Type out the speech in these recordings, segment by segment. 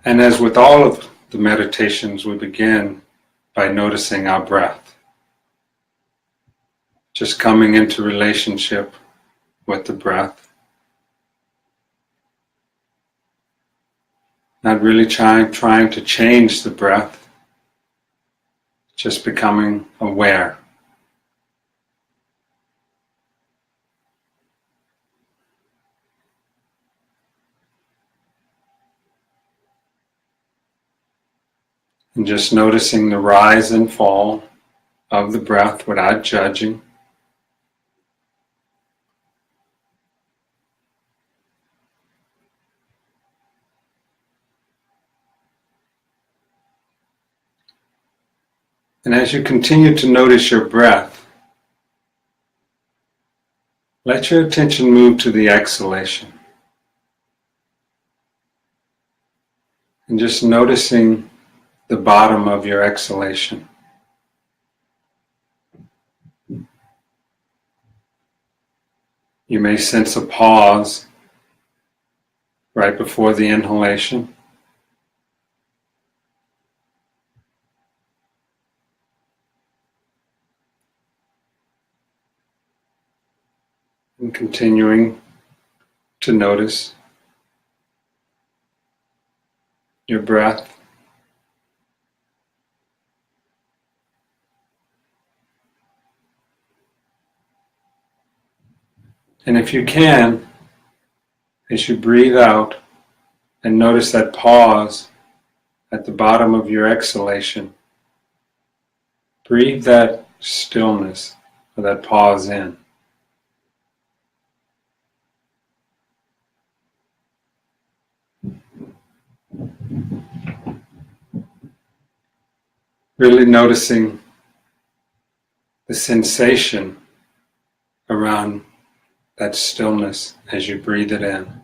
And as with all of the meditations, we begin by noticing our breath. Just coming into relationship with the breath. Not really trying to change the breath. Just becoming aware. And just noticing the rise and fall of the breath without judging. And as you continue to notice your breath, let your attention move to the exhalation. And just noticing the bottom of your exhalation. You may sense a pause right before the inhalation. And continuing to notice your breath. And if you can, as you breathe out and notice that pause at the bottom of your exhalation, breathe that stillness or that pause in. Really noticing the sensation around that stillness as you breathe it in.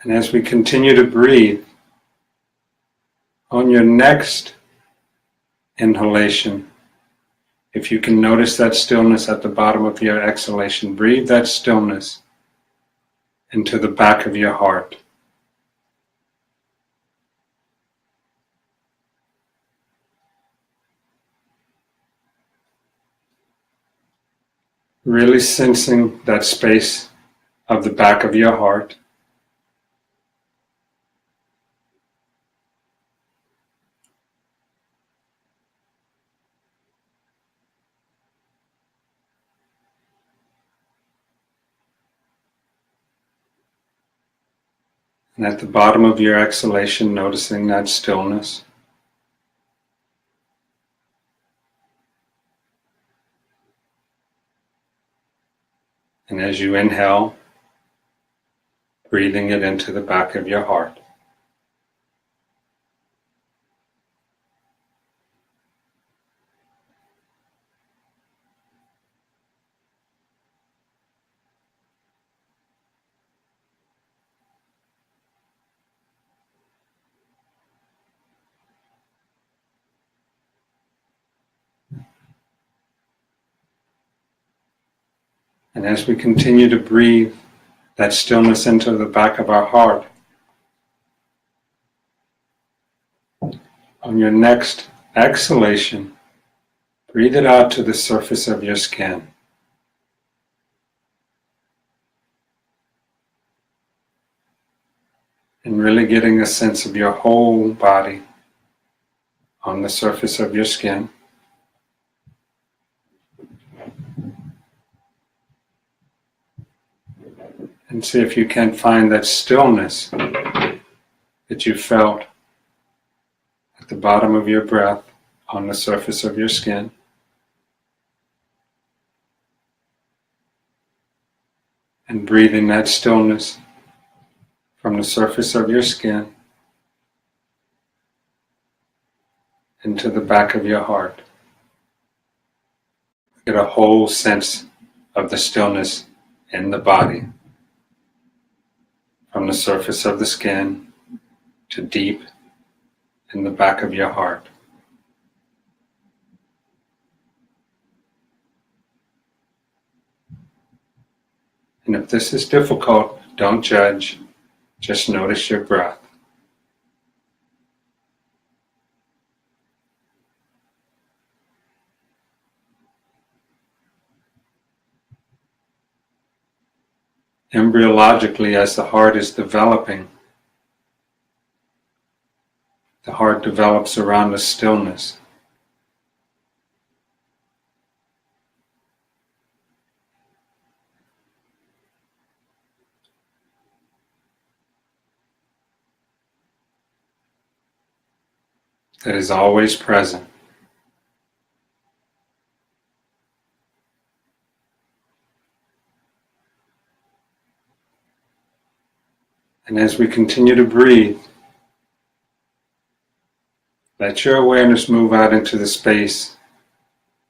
And as we continue to breathe, on your next inhalation, if you can notice that stillness at the bottom of your exhalation, breathe that stillness into the back of your heart. Really sensing that space of the back of your heart. And at the bottom of your exhalation, noticing that stillness. And as you inhale, breathing it into the back of your heart. And as we continue to breathe that stillness into the back of our heart, on your next exhalation, breathe it out to the surface of your skin. And really getting a sense of your whole body on the surface of your skin. And see if you can find that stillness that you felt at the bottom of your breath on the surface of your skin. And breathing that stillness from the surface of your skin into the back of your heart. Get a whole sense of the stillness in the body from the surface of the skin to deep in the back of your heart. And if this is difficult, don't judge, just notice your breath. Embryologically, as the heart is developing, the heart develops around the stillness. That is always present. And as we continue to breathe, let your awareness move out into the space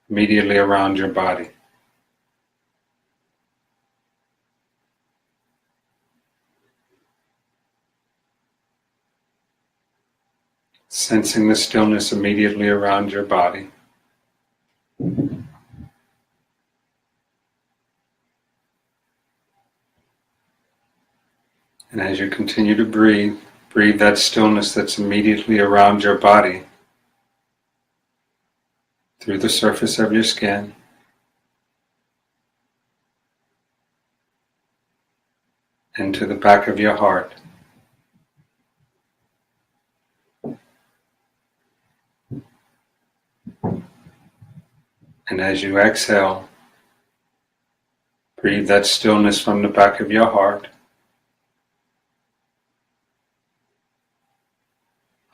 immediately around your body. Sensing the stillness immediately around your body. And as you continue to breathe, breathe that stillness that's immediately around your body through the surface of your skin, into the back of your heart. And as you exhale, breathe that stillness from the back of your heart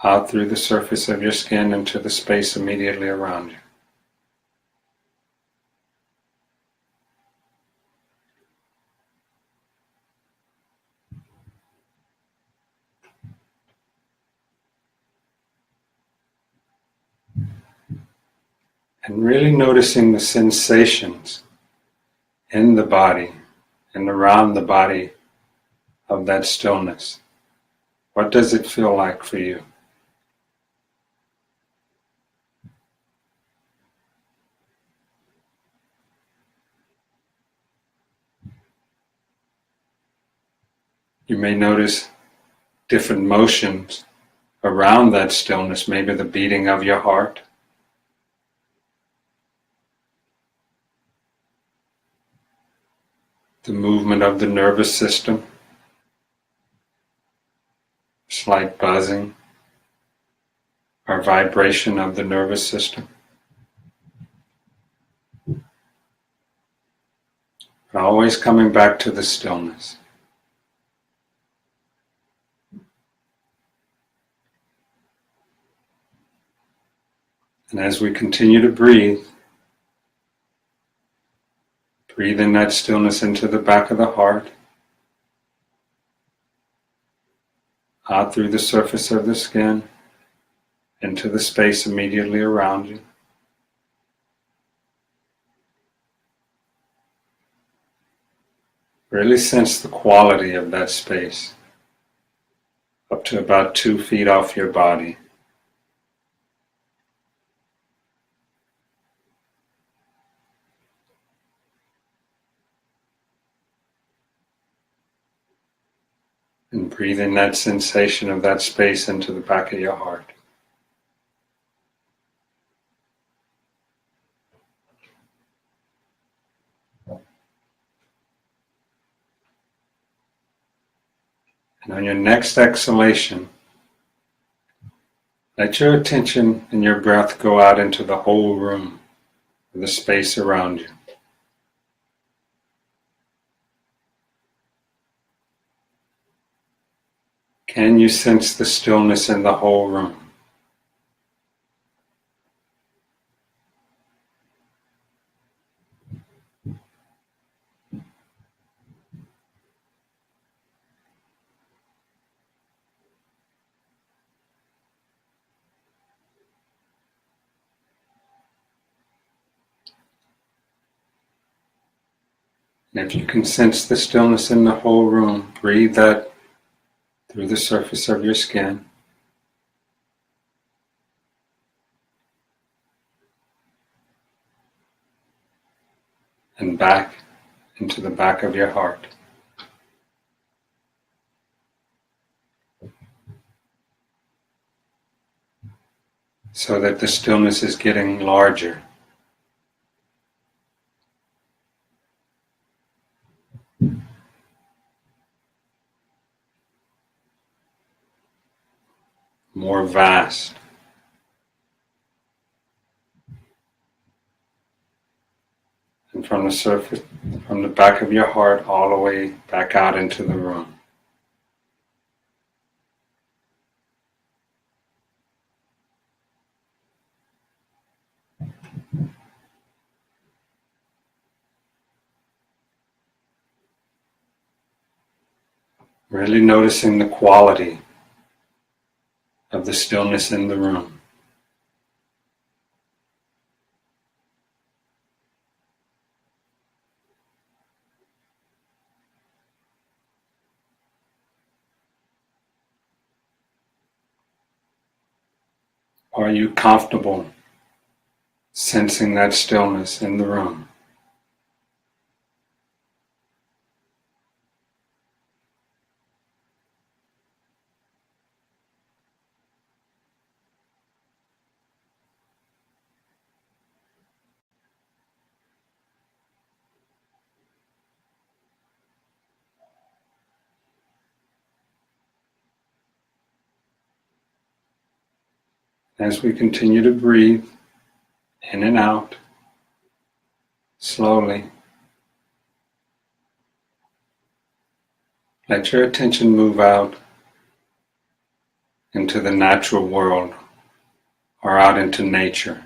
out through the surface of your skin into the space immediately around you. And really noticing the sensations in the body and around the body of that stillness. What does it feel like for you? You may notice different motions around that stillness, maybe the beating of your heart, the movement of the nervous system, slight buzzing or vibration of the nervous system. But always coming back to the stillness. And as we continue to breathe, breathe in that stillness into the back of the heart, out through the surface of the skin, into the space immediately around you. Really sense the quality of that space, up to about 2 feet off your body. And breathe in that sensation of that space into the back of your heart. And on your next exhalation, let your attention and your breath go out into the whole room, the space around you. Can you sense the stillness in the whole room? And if you can sense the stillness in the whole room, breathe that through the surface of your skin, and back into the back of your heart. So that the stillness is getting larger. More vast. And from the surface, from the back of your heart all the way back out into the room. Really noticing the quality of the stillness in the room. Are you comfortable sensing that stillness in the room? As we continue to breathe in and out, slowly, let your attention move out into the natural world or out into nature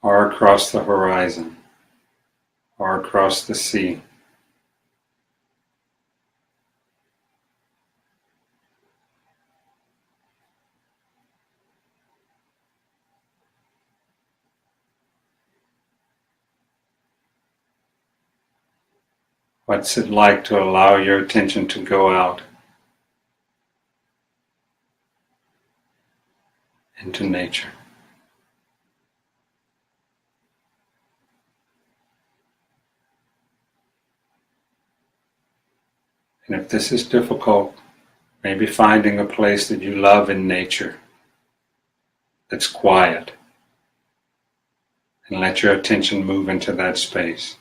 or across the horizon or across the sea. What's it like to allow your attention to go out into nature? And if this is difficult, maybe finding a place that you love in nature that's quiet, and let your attention move into that space.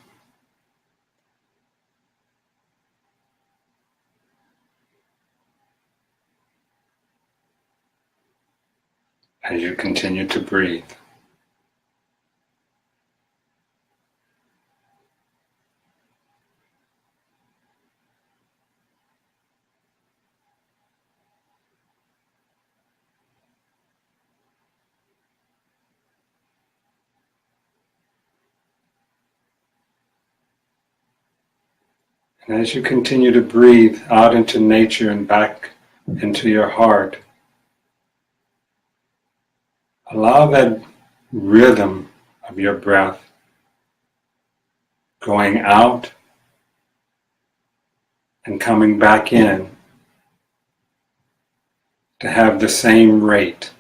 As you continue to breathe. And as you continue to breathe out into nature and back into your heart, allow that rhythm of your breath going out and coming back in to have the same rate.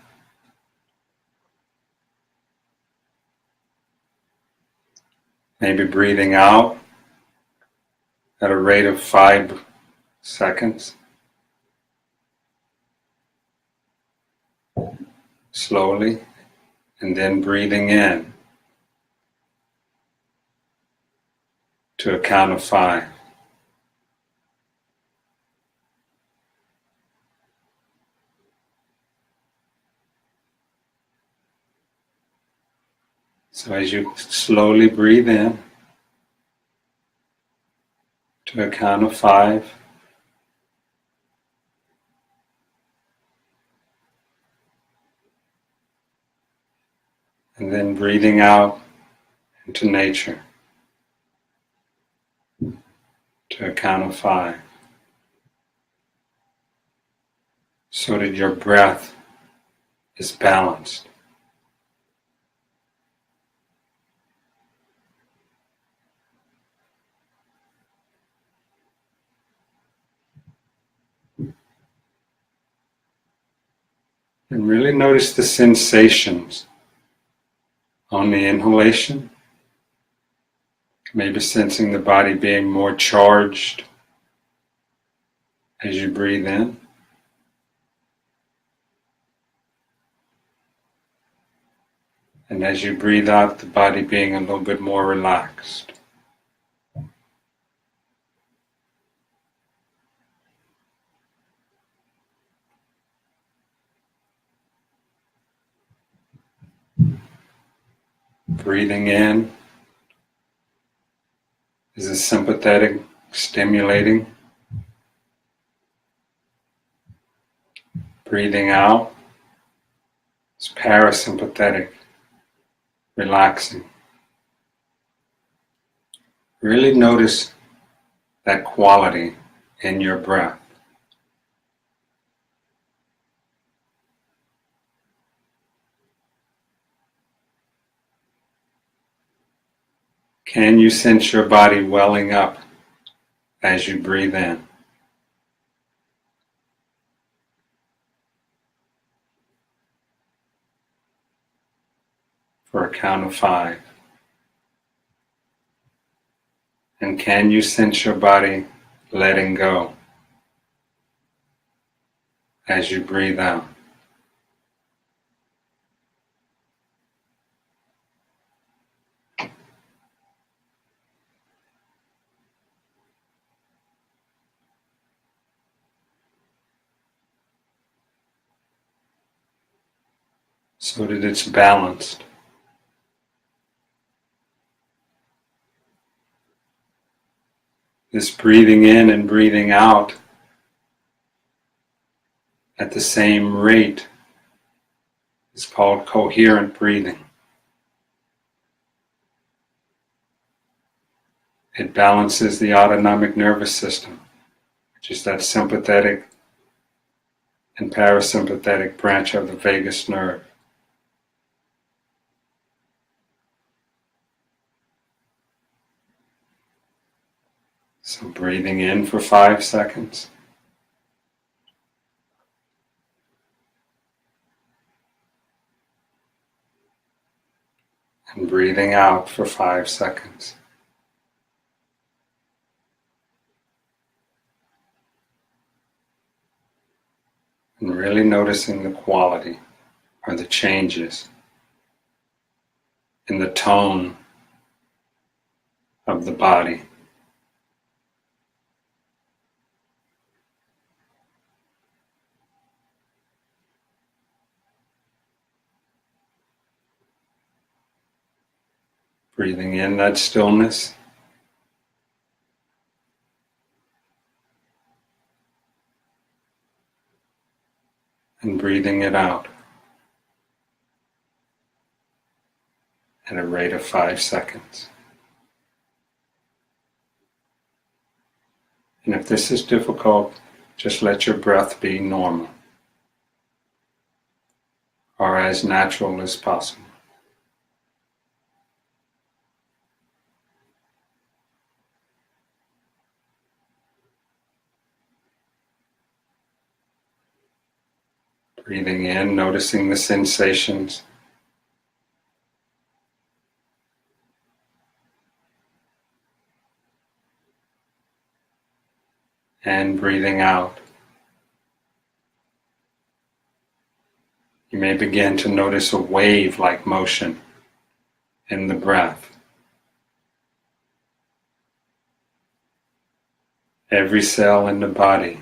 Maybe breathing out at a rate of 5 seconds, slowly, and then breathing in to a count of 5. So as you slowly breathe in to a count of 5, and then breathing out into nature to a count of 5, so that your breath is balanced. And really notice the sensations on the inhalation, maybe sensing the body being more charged as you breathe in. And as you breathe out, the body being a little bit more relaxed. Breathing in is a sympathetic, stimulating. Breathing out is parasympathetic, relaxing. Really notice that quality in your breath. Can you sense your body welling up as you breathe in? For a count of 5. And can you sense your body letting go as you breathe out? So that it's balanced. This breathing in and breathing out at the same rate is called coherent breathing. It balances the autonomic nervous system, which is that sympathetic and parasympathetic branch of the vagus nerve. So breathing in for 5 seconds. And breathing out for 5 seconds. And really noticing the quality or the changes in the tone of the body. Breathing in that stillness. And breathing it out at a rate of 5 seconds. And if this is difficult, just let your breath be normal or as natural as possible. Breathing in, noticing the sensations. And breathing out. You may begin to notice a wave-like motion in the breath. Every cell in the body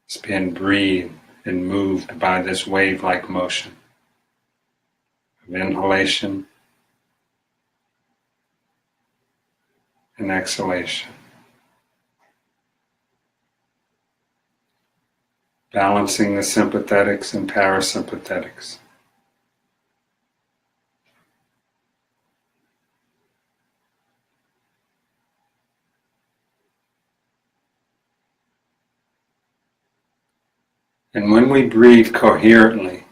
is being breathed and moved by this wave-like motion of inhalation and exhalation. Balancing the sympathetics and parasympathetics. And when we breathe coherently,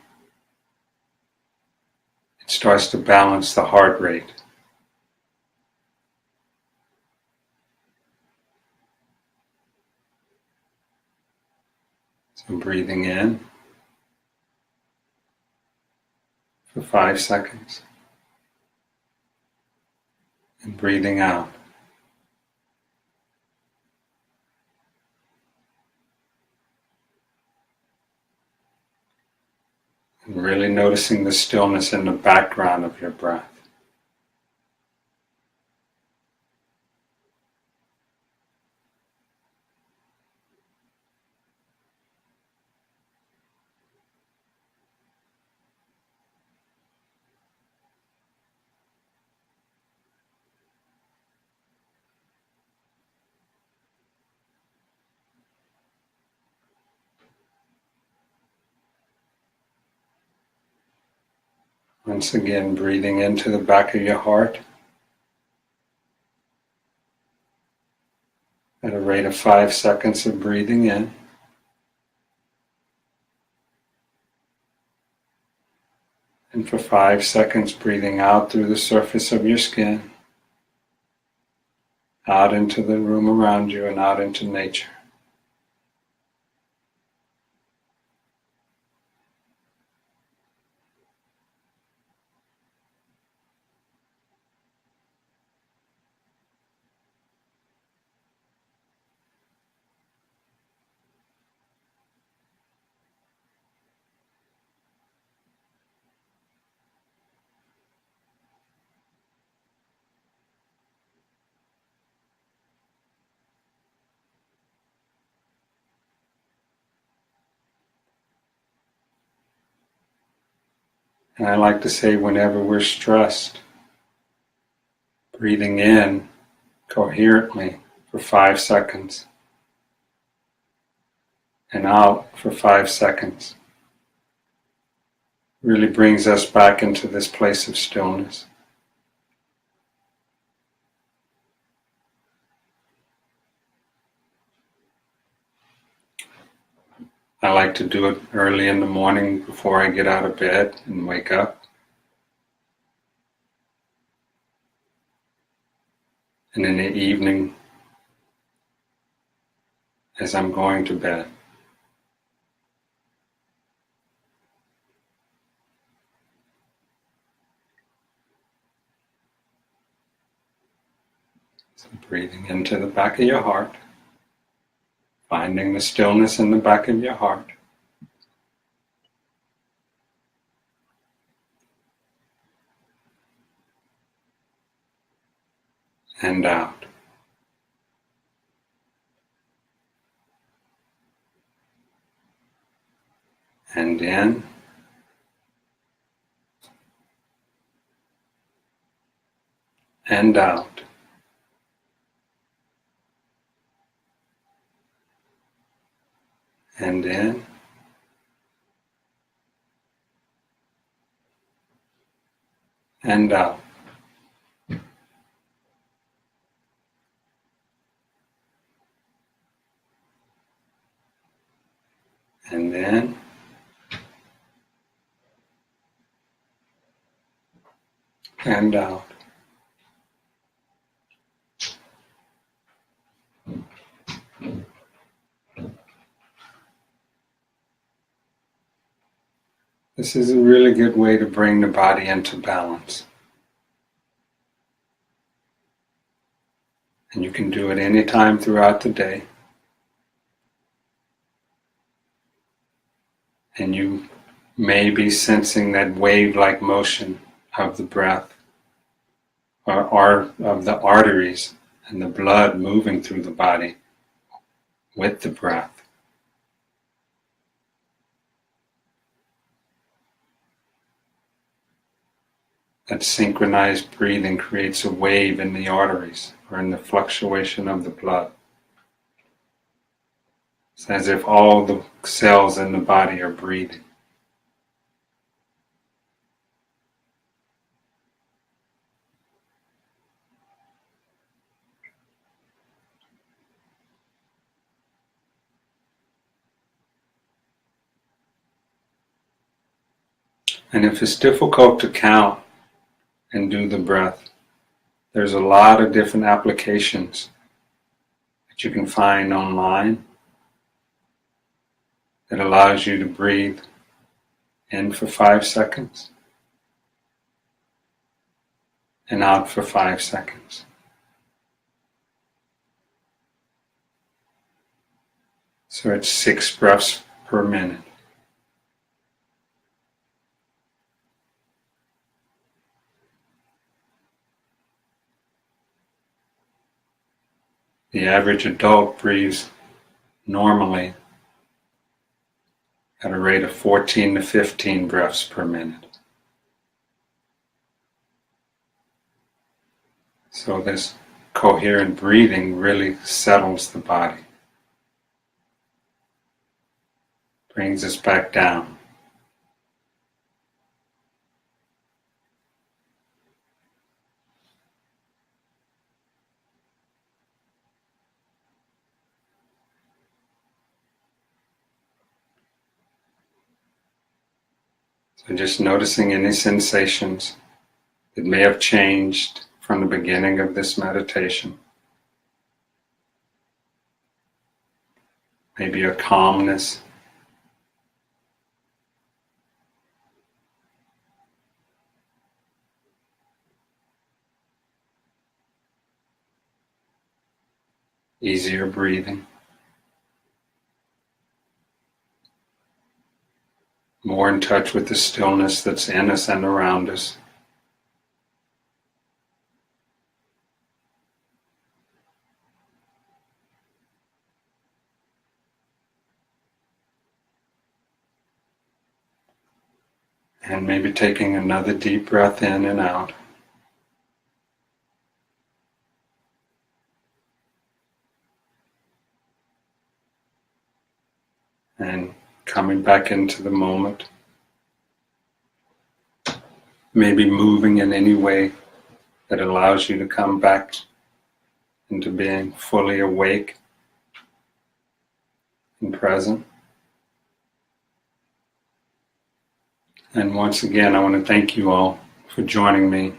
it starts to balance the heart rate. So breathing in for 5 seconds and breathing out. And really noticing the stillness in the background of your breath. Once again, breathing into the back of your heart at a rate of 5 seconds of breathing in. And for 5 seconds, breathing out through the surface of your skin, out into the room around you and out into nature. And I like to say, whenever we're stressed, breathing in coherently for 5 seconds and out for 5 seconds really brings us back into this place of stillness. I like to do it early in the morning before I get out of bed and wake up. And in the evening as I'm going to bed. So breathing into the back of your heart, finding the stillness in the back of your heart. And out. And in. And out. And in. And out. And in. And out. This is a really good way to bring the body into balance. And you can do it anytime throughout the day. And you may be sensing that wave-like motion of the breath or of the arteries and the blood moving through the body with the breath. That synchronized breathing creates a wave in the arteries or in the fluctuation of the blood. It's as if all the cells in the body are breathing. And if it's difficult to count and do the breath, there's a lot of different applications that you can find online that allows you to breathe in for 5 seconds and out for 5 seconds. So it's 6 breaths per minute. The average adult breathes normally at a rate of 14 to 15 breaths per minute. So this coherent breathing really settles the body, brings us back down. So just noticing any sensations that may have changed from the beginning of this meditation. Maybe a calmness, easier breathing, more in touch with the stillness that's in us and around us. And maybe taking another deep breath in and out. And coming back into the moment. Maybe moving in any way that allows you to come back into being fully awake and present. And once again, I want to thank you all for joining me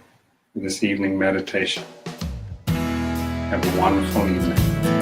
for this evening meditation. Have a wonderful evening.